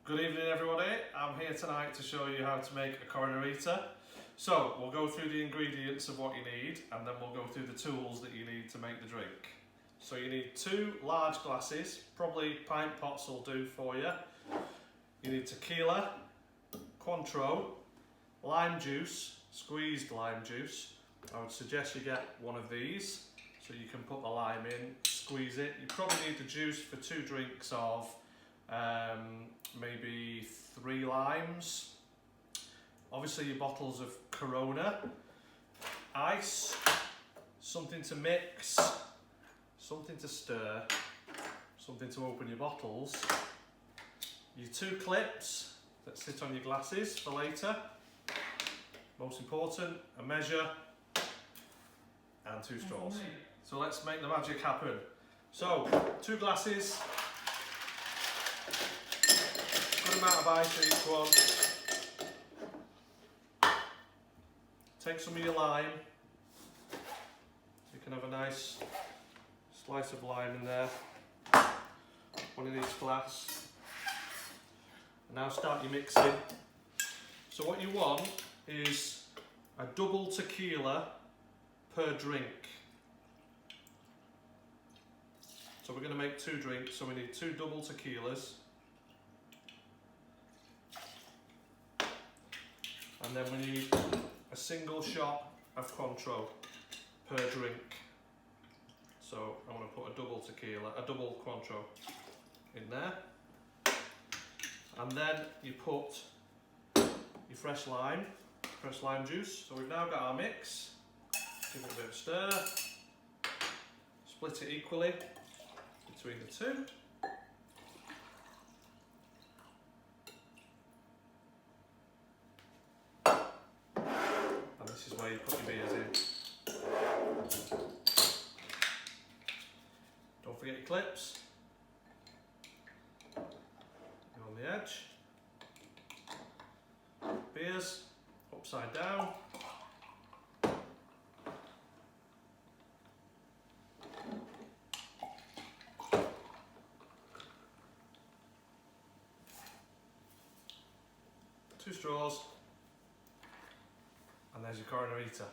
Good evening everybody, I'm here tonight to show you how to make a Coronarita. So we'll go through the ingredients of what you need and then we'll go through the tools that you need to make the drink. So you need 2 large glasses, probably pint pots will do for you. You need tequila, Cointreau, lime juice, squeezed lime juice. I would suggest you get one of these so you can put the lime in, squeeze it. You probably need the juice for 2 drinks of maybe 3 limes. Obviously your bottles of Corona, ice, something to mix, something to stir, something to open your bottles, your 2 clips that sit on your glasses for later, most important, a measure and 2 straws. So let's make the magic happen. So 2 glasses, good amount of ice in each one. Take some of your lime. You can have a nice slice of lime in there. One in each glass. And now start your mixing. So what you want is a double tequila per drink. So we're going to make 2 drinks, so we need 2 double tequilas. And then we need a single shot of Cointreau per drink. So I'm going to put a double tequila, a double Cointreau in there. And then you put your fresh lime juice. So we've now got our mix. Give it a bit of stir. Split it equally between the 2. And this is where you put your beers in. Don't forget your clips. You're on the edge. Beers upside down. Two straws, and there's your Coronarita.